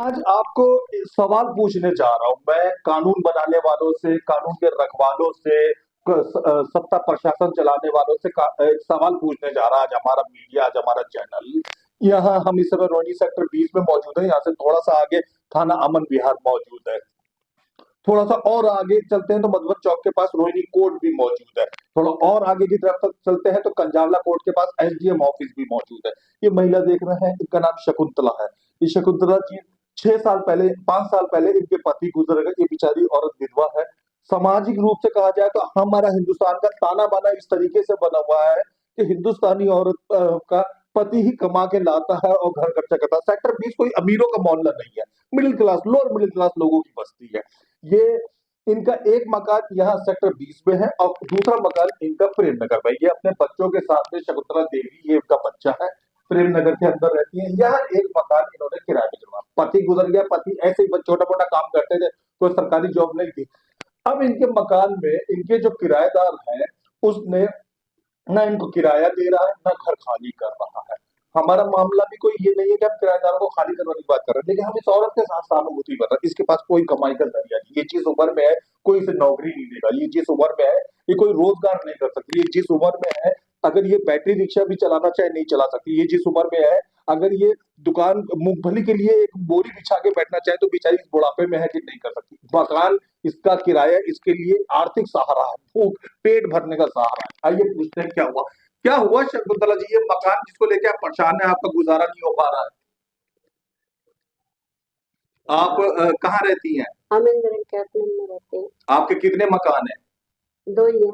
आज आपको सवाल पूछने जा रहा हूं मैं कानून बनाने वालों से, कानून के रखवालों से, सत्ता प्रशासन चलाने वालों से एक सवाल पूछने जा रहा है। आज हमारा मीडिया, आज हमारा चैनल यहाँ हम इस समय रोहिणी सेक्टर 20 में मौजूद है। यहाँ से थोड़ा सा आगे थाना अमन विहार मौजूद है। थोड़ा सा और आगे चलते हैं तो मधुबन चौक के पास रोहिणी कोर्ट भी मौजूद है। थोड़ा और आगे की तरफ तक चलते हैं तो कंजावला कोर्ट के पास एसडीएम ऑफिस भी मौजूद है। ये महिला देख रहे हैं, इनका नाम शकुंतला है। ये शकुंतला जी 6 साल पहले, 5 साल पहले इनके पति गुजर गए। ये बेचारी औरत विधवा है। सामाजिक रूप से कहा जाए तो हमारा हिंदुस्तान का ताना बाना इस तरीके से बना हुआ है कि हिंदुस्तानी औरत का पति ही कमा के लाता है और घर खर्चा करता है। सेक्टर 20 कोई अमीरों का मोहल्ला नहीं है, middle class, lower middle class लोगों की बस्ती है। ये इनका एक मकान यहाँ सेक्टर 20 में है और दूसरा मकान इनका प्रेम नगर में। ये अपने बच्चों के साथ में, शकुंतला देवी ये इनका बच्चा है, प्रेम नगर के अंदर रहती है। यह एक मकान इन्होंने किराए पे चढ़वा। पति गुजर गया, पति ऐसे ही छोटा मोटा काम करते थे, कोई सरकारी जॉब नहीं थी। अब इनके मकान में इनके जो किराएदार है उसने ना इनको किराया दे रहा है, ना घर खाली कर रहा है। हमारा मामला भी कोई ये नहीं है कि हम किराएदारों को खाली करवाने की बात कर रहे हैं, लेकिन हम इस औरत के साथ सहानुभूति कर रहे हैं। इसके पास कोई कमाई का जरिया नहीं, ये जिस उम्र में है कोई इसे नौकरी नहीं देगा। ये जिस उम्र में है ये कोई रोजगार नहीं कर सकती। ये जिस उम्र में है अगर ये बैटरी रिक्शा भी चलाना चाहे नहीं चला सकती। ये जिस उम्र में है अगर ये दुकान मूंगफली के लिए एक बोरी बिछा के बैठना चाहे तो बेचारी इस बुढ़ापे में है कि नहीं कर सकती। मकान, इसका किराया इसके लिए आर्थिक सहारा है, भूख पेट भरने का सहारा है। आइए पूछते हैं क्या हुआ। क्या हुआ शकुंतला जी, ये मकान जिसको लेके आप परेशान है, आपका गुजारा नहीं हो पा रहा है, आप कहाँ रहती हैं? हम इंदिरा कैंप में रहते हैं। आपके कितने मकान हैं? 2 ही है।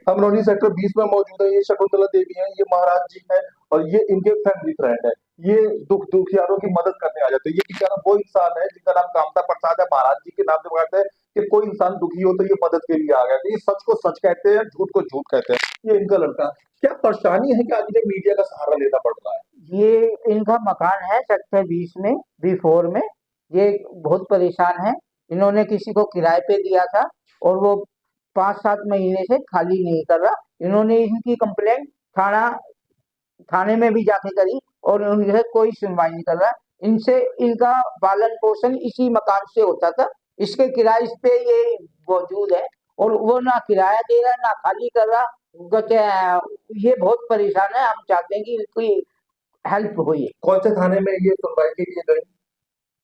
हम रोहिणी सेक्टर 20 में मौजूद है। ये शकुंतला देवी है, ये महाराज जी है और ये इनके फैमिली फ्रेंड है। ये दुखियारों की मदद करने आ जाते हैं। ये बेचारा वो इंसान है जिनका नाम कामता प्रसाद है, महाराज जी के नाम से बुलाते हैं कि कोई इंसान दुखी हो तो ये मदद के लिए आ गया। ये सच को सच कहते हैं, झूठ को झूठ कहते हैं। ये इनका लड़का। क्या परेशानी है कि आज इन्हें मीडिया का सहारा लेना पड़ रहा है? ये इनका मकान है सेक्टर 20 में, B4 में। ये बहुत परेशान है। इन्होंने किसी को किराए पे दिया था और वो 5-7 महीने से खाली नहीं कर रहा। इन्होंने इनकी कंप्लेंट थाने में भी जाके करी और उनसे कोई सुनवाई नहीं कर रहा। इनसे इनका पालन पोषण इसी मकान से होता था। इसके किराए पे ये मौजूद है और वो ना किराया दे रहा है ना खाली कर रहा। ये बहुत परेशान है। हम चाहते हैं कि इनकी हेल्प हुई। कौन से थाने में ये सुनवाई के लिए गए?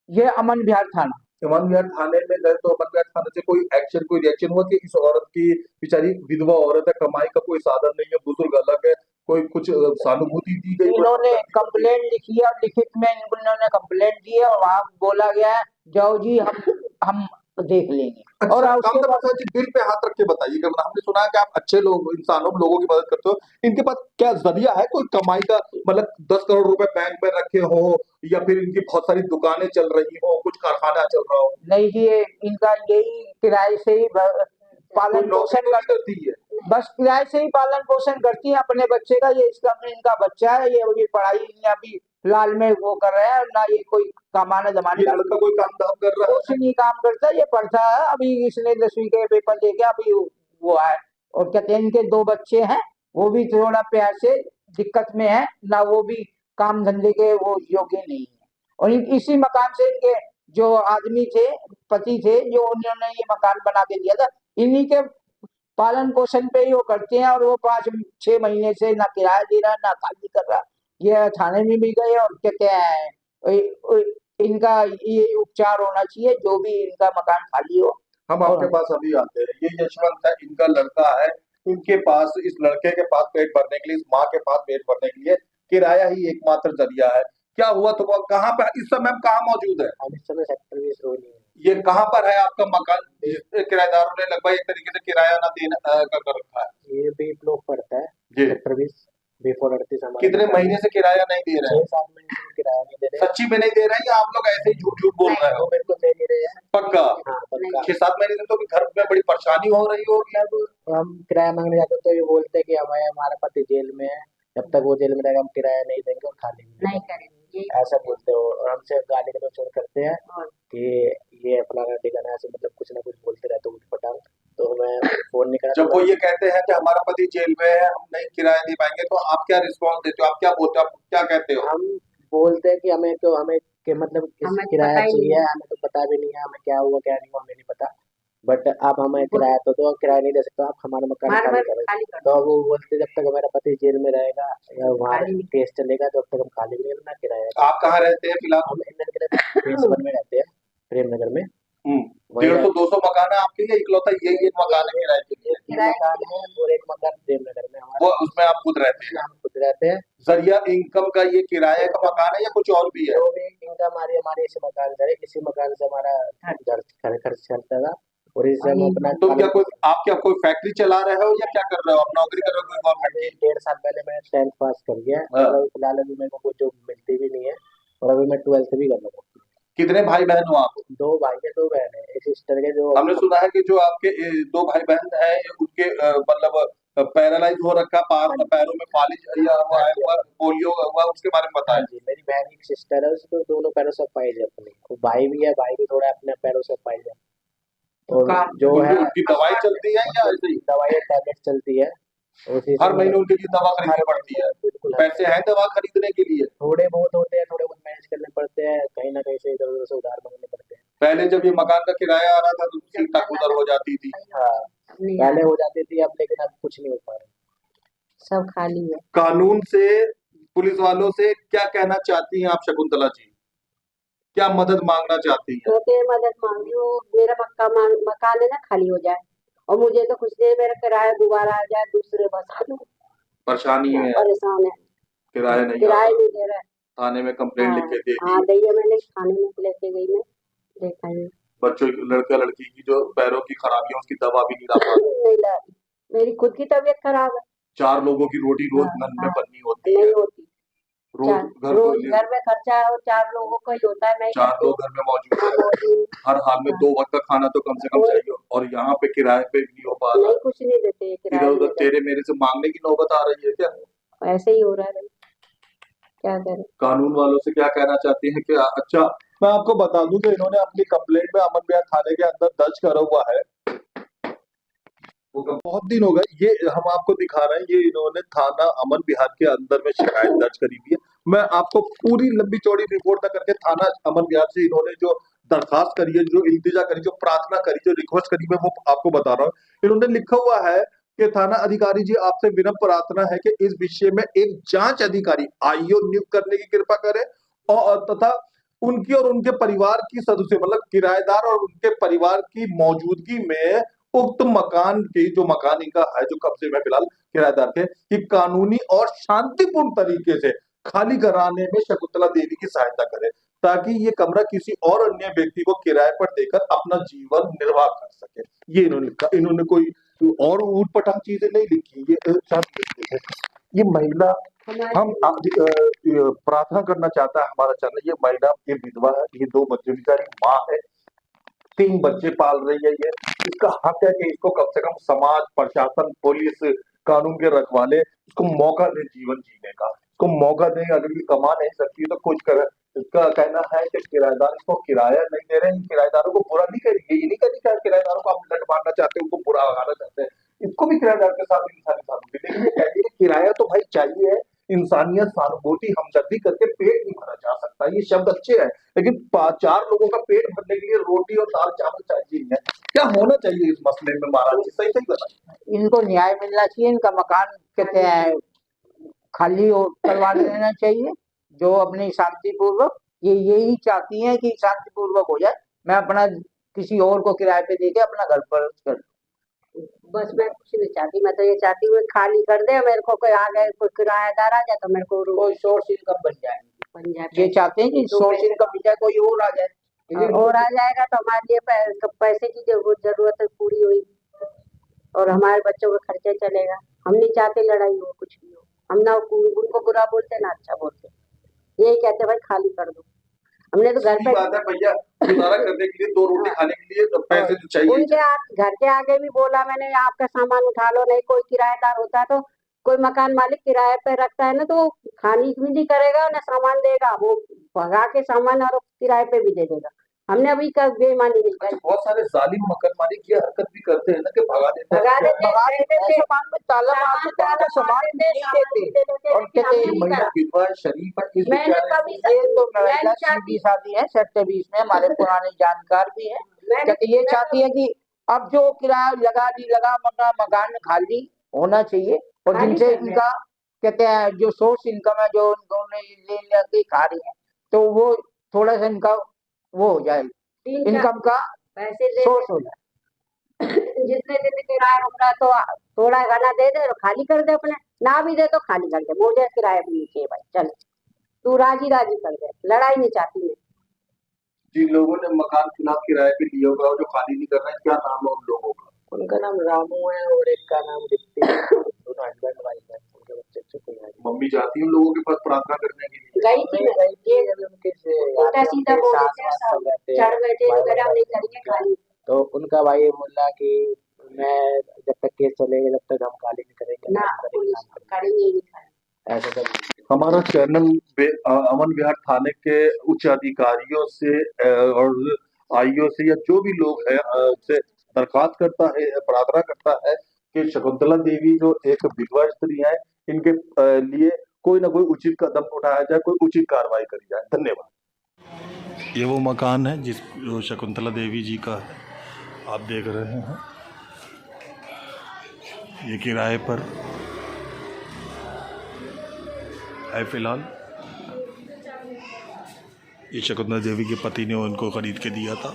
ये अमन विहार थाना। अमन विहार थाने में गए तो अमन विहार थाने से कोई एक्शन, कोई रिएक्शन हुआ कि इस औरत की, बेचारी विधवा औरत है, कमाई का कोई साधन नहीं है, बुजुर्ग अलग है, कोई कुछ सहानुभूति दी गई? इन्होंने कंप्लेंट लिखी है और लिखित में इन्होंने कंप्लेंट दी है और वहाँ बोला गया है जाओ जी हम देख लेंगे। अच्छा, और कामता प्रसाद जी दिल पे हाथ रख के बताइए, हमने सुना है कि आप अच्छे लोग, इंसानों, लोगों की मदद करते हो। इनके पास क्या जरिया है कोई कमाई का? मतलब 10 करोड़ रुपए बैंक में रखे हो या फिर इनकी बहुत सारी दुकानें चल रही हो, कुछ कारखाना चल रहा हो? नहीं जी, इनका यही किराए से ही पालन पोषण करती है, बस किराए से ही पालन पोषण करती है अपने बच्चे का। ये इनका बच्चा है, ये पढ़ाई अभी फिलहाल में वो कर रहे हैं, ना ये कोई कमाने जमाने का लड़का कोई काम धाम कर रहा है? कुछ नहीं काम करता, ये पढ़ता है। अभी इसने 10वीं के पेपर दे के अभी वो है। और कहते हैं इनके 2 बच्चे हैं, वो भी थोड़ा प्यार से दिक्कत में है, ना वो भी काम धंधे के वो योग्य नहीं है। और इसी मकान से इनके जो आदमी थे, पति थे, जो उन्होंने ये मकान बना के दिया था, इन्हीं के पालन पोषण पे ही वो करते हैं। और वो 5-6 महीने से ना किराया दे रहा, ना खाली कर रहा। ये थाने में भी गए और कहते हैं इनका ये उपचार होना चाहिए, जो भी इनका मकान खाली हो। हम आपके पास अभी आते हैं। ये यशवंत है, इनका लड़का है। इनके पास, इस लड़के के पास पेट भरने के लिए, इस माँ के पास पेट भरने के लिए किराया ही एकमात्र जरिया है। क्या हुआ तो कहाँ पे इस समय हम कहाँ मौजूद है? हम इस समय सेक्टर 20 रोहिणी है। ये कहाँ पर है आपका मकान? किराएदारों ने लगभग एक तरीके से किराया ना देना कर रखा है। ये बी ब्लॉक पड़ता है, जी। Sector 20 B4 38। कितने महीने से किराया नहीं दे रहे हैं? 6-7 महीने से किराया नहीं दे रहे। सच्ची में नहीं दे रहे हैं या आप लोग ऐसे ही झूठ झूठ बोल रहे हो? बिल्कुल दे नहीं रहे हैं। पक्का? हाँ पक्का। 6-7 महीने से तो घर में बड़ी परेशानी हो रही होगी। अब हम किराया मांगने जाते तो ये बोलते हैं कि हमारा पति जेल में है, जब तक वो जेल में रहेगा हम किराया नहीं देंगे और खाली नहीं करेंगे, ऐसा बोलते हो। और हमसे गाली गलौज करते हैं कि ये फलाना ठिकाना, ऐसे मतलब कुछ ना कुछ बोलते रहते हैं उठ पटांग। तो मैं फोन नहीं करा। जब वो ये कहते हैं कि हमारा पति जेल में है, हम नहीं किराया दे पाएंगे, तो आप क्या रिस्पॉन्स देते हो, आप क्या बोलते हो, आप क्या कहते हो? हम बोलते हैं कि हमें कि मतलब हमें तो किराया पता ही नहीं चाहिए, है। हमें तो पता भी नहीं है हमें क्या हुआ क्या नहीं हुआ, हमें नहीं पता। बट आप हमें किराया तो दो, किराया नहीं दे सकते आप हमारा मकान हमारा खाली घर करो। खाली कर तो वो बोलते जब तक हमारा पति जेल में रहेगा या वहाँ खाली नहीं। केस चलेगा तब तक हम खाली नहीं करना किराया। आप कहाँ रहते हैं फिलहाल? हम इंडियन के फेज 1 में रहते हैं, प्रेम नगर में। वही 150-200 मकान है आपके, या इकलौता यही एक मकान है किराए के लिए? एक मकान है और एक मकान प्रेम नगर में हमारा, वो उसमें आप खुद रहते हैं? हम खुद रहते हैं। जरिया इनकम का ये किराए का मकान है या कुछ और भी है? जो भी इनकम हमारी हमारे इसी मकान से है, इसी मकान से हमारा घर खर्च चलता था और इससे हम अपना तुम क्या कोई, आप क्या कोई फैक्ट्री चला रहे हो या क्या कर रहे हो, आप नौकरी कर रहे हो कोई गवर्नमेंट अभी की? 1.5 साल पहले मैं 10th पास कर गया हाँ। और अभी फिलहाल अभी मेरे को कोई जॉब मिलती भी नहीं है और अभी मैं 12th भी कर रहा हूँ। कितने भाई बहन हो आप? 2 भाई है 2 बहन है, एक सिस्टर के जो हमने सुना है कि जो आपके 2 भाई बहन हैं, उनके मतलब पैरालाइज हो रखा, पैरों में फालिज या हुआ है, पोलियो हुआ, उसके बारे में हाँ बताएं। जी, मेरी बहन की सिस्टर है, उसको दोनों पैरों से पाइज है अपनी, वो भाई भी है, भाई भी थोड़ा अपने पैरों से पाइज है। और जो है उनकी दवाई चलती है या ऐसे ही? दवाई टैबलेट चलती है उसी से हर महीने उनके लिए दवा खरीदनी पड़ती है? बिल्कुल पैसे हैं दवा खरीदने के लिए? थोड़े बहुत होते हैं, थोड़े बहुत मैनेज करने पड़ते हैं, कहीं ना कहीं से इधर उधर से उधार मांगने पड़ते हैं। पहले जब ये मकान का किराया आ रहा था तो चिंता गुदर हो जाती थी। हाँ पहले हो जाती थी, अब लेकिन अब कुछ नहीं हो पा रहा। सब खाली है। कानून से, पुलिस वालों से क्या कहना चाहती हैं आप शकुंतला जी? क्या मदद मांगना चाहती हैं? मैं तो ये मदद मांग रही हूँ, मेरा मकान है ना खाली हो जाए और मुझे तो कुछ देर मेरा किराया दोबारा आ जाए, दूसरे बस लूं। परेशानी है, परेशान है, किराया नहीं किराया आता, नहीं दे रहा है। थाने में कंप्लेंट लिख के दे हाँ दी, दी है मैंने, खाने में लेके गई मैं, देखा है। बच्चों की, लड़का लड़की की जो पैरों की खराबी है उसकी दवा भी नहीं ला पाते, नहीं ला रही। मेरी खुद की तबीयत खराब है। 4 लोगों की रोटी रोज हाँ, घर में हाँ, बननी होती है, नहीं होती। रोज रोज घर में खर्चा है और 4 लोगों का ही होता है, मैं ही 4 करती लोग घर में मौजूद हूँ। है, हर हाल में 2 वक्त का खाना तो कम से कम चाहिए, और यहाँ पे किराए पे भी नहीं हो पा रहा। नहीं कुछ नहीं देते, किराया इधर नहीं उधर तेरे मेरे से मांगने की नौबत आ रही है क्या? देते। ऐसे ही हो रहा है, क्या करें। कानून वालों से क्या कहना चाहती हैं कि अच्छा, मैं आपको बता दूं कि इन्होंने अपनी कंप्लेंट में अमन विहार थाने के अंदर दर्ज करा हुआ है। वो बहुत दिन हो गए, ये हम आपको दिखा रहे हैं, ये इन्होंने थाना अमन विहार के अंदर में शिकायत दर्ज करी हुई है। मैं आपको पूरी लंबी चौड़ी रिपोर्ट तक करके थाना अमन विहार से इन्होंने जो दरखास्त करी है, जो इल्तिजा करी, जो प्रार्थना करी, जो रिक्वेस्ट करी, मैं वो आपको बता रहा हूँ। इन्होंने लिखा हुआ है कि थाना अधिकारी जी, आपसे विनम्र प्रार्थना है कि इस विषय में एक जांच अधिकारी आईओ नियुक्त करने की कृपा करें, और तथा उनकी और उनके परिवार की सदस्य, मतलब किराएदार और उनके परिवार की मौजूदगी में उक्त मकान की, जो मकान इनका है जो कब्जे में फिलहाल किराएदार के, कि कानूनी और शांतिपूर्ण तरीके से खाली कराने में शकुंतला देवी की सहायता करे, ताकि ये कमरा किसी और अन्य व्यक्ति को किराए पर देकर अपना जीवन निर्वाह कर सके। ये इन्होंने लिखा, इन्होंने कोई और ऊटपटांग चीजें नहीं लिखी, ये महिला, हम प्रार्थना करना चाहता है हमारा चैनल, ये महिला, ये विधवा है, ये 2 बच्चों की माँ है, 3 बच्चे पाल रही है, ये इसका हक है कि इसको कम से कम समाज, प्रशासन, पुलिस, कानून के रखवाले इसको मौका दें जीवन जीने का, इसको मौका दें। अगर ये कमा नहीं सकती तो कुछ कर। इसका कहना है कि किराएदार इसको किराया नहीं दे रहे हैं, किराएदारों को बुरा नहीं करेंगे, ये नहीं करेंगे किराएदारों को आप लट मारना चाहते हैं, उनको बुरा लगाना चाहते हैं, इसको भी किराएदार के साथ इंसानी सहानुभूति, लेकिन ये कहती है किराया तो भाई चाहिए, इंसानियत, सहानुभूति, हमदर्दी करके पेट नहीं भरा जा सकता। ये शब्द अच्छे हैं, लेकिन 4 लोगों का पेट भरने के लिए रोटी और दाल चावल चाहिए है। क्या होना चाहिए इस मसले में महाराज जी, सही सही बताइए। इनको न्याय मिलना चाहिए, इनका मकान कहते हैं खाली करवा लेना चाहिए, जो अपनी शांतिपूर्वक, ये यही चाहती हैं कि शांतिपूर्वक हो जाए, मैं अपना किसी और को किराए पे देके अपना घर पर कर। बस मैं कुछ नहीं चाहती, मैं तो ये चाहती हूँ खाली कर दे, मेरे को कोई आ गए, कोई किराएदार आ जाए तो मेरे को कोई सोर्स इनकम बन बन जाए। ये चाहते हैं कि सोर्स इनकम मिल जाए, कोई और आ जाए, और आ जाएगा तो हमारे लिए पैसे की जरूरत पूरी हुई और हमारे बच्चों का खर्चा चलेगा। हम नहीं चाहते लड़ाई हो, कुछ भी हो, हम ना उनको बुरा बोलते ना अच्छा बोलते, यही कहते भाई खाली कर दो। हमने तो घर पे बात है भैया, गुजारा करने के लिए 2 रोटी खाने के लिए पैसे तो चाहिए। उनके घर के आगे भी बोला मैंने, आपका सामान उठा लो, नहीं कोई किराएदार होता है तो कोई मकान मालिक किराए पे रखता है ना, तो खानी भी नहीं करेगा ना सामान देगा, वो भगा के सामान और किराए पे भी दे देगा। हमने अभी का बेईमानी नहीं करी। बहुत सारे जालिम मकान मालिक ये हरकत भी करते हैं ना कि भगा देते भगा हैं। देते भगा हैं, देते हैं, सामान में ताला मार देते हैं, उनका सामान नहीं देते और कहते ये हैं महिला विधवा शरीफ है, इस मैंने बेचारे कभी ये तो मैं महिला नहीं चाहती, सीधी सादी है, 27 में हमारे पुराने जानकार भी हैं। मैंने कहते ये चाहती है कि अब जो किराया लगा मकान खाली होना चाहिए और खाली जिनसे कर दे। इनका कहते हैं जो सोर्स इनकम है जो उन्होंने ले लेके खा रही है तो वो थोड़ा सा इनका वो हो जाए, 3-4 इनकम का पैसे दे सोर्स हो जाए। जितने दिन किराया रुक रहा तो थोड़ा गाना दे दे और खाली कर दे, अपने ना भी दे तो खाली कर दे, मुझे किराया भी नहीं चाहिए भाई, चल तू राजी राजी कर दे, लड़ाई नहीं चाहती मैं। जिन लोगों ने मकान फिलहाल किराए पे लिए होगा और जो खाली नहीं कर रहे हैं, क्या नाम है उन लोगों का? उनका नाम रामू है और एक का नाम दीप्ति है, दोनों हस्बैंड वाइफ है, उनके बच्चे कोई है। मम्मी जाती है उन लोगों के पास प्रार्थना करने के लिए? गई थी मैं, ये उल्टा सीधा बोल देते हैं, सब चढ़ बैठे वगैरह नहीं करेंगे खाली। तो उनका भाई बोला कि मैं जब तक केस चलेगा जब तक हम खाली नहीं करेंगे ना पुलिस करेंगे ही नहीं खाली। ऐसा सब। हमारा चैनल अमन विहार थाने के उच्च अधिकारियों से और आईओ से या जो भी लोग है से दरखास्त करता है, प्रार्थना करता है कि शकुंतला देवी जो एक विधवा स्त्री है, इनके लिए कोई ना कोई उचित कदम उठाया जाए, कोई उचित कार्रवाई करी जाए। धन्यवाद। ये वो मकान है जो शकुंतला देवी जी का है, आप देख रहे हैं। ये किराए पर है फिलहाल। ये शकुंतला देवी के पति ने उनको खरीद के दिया था।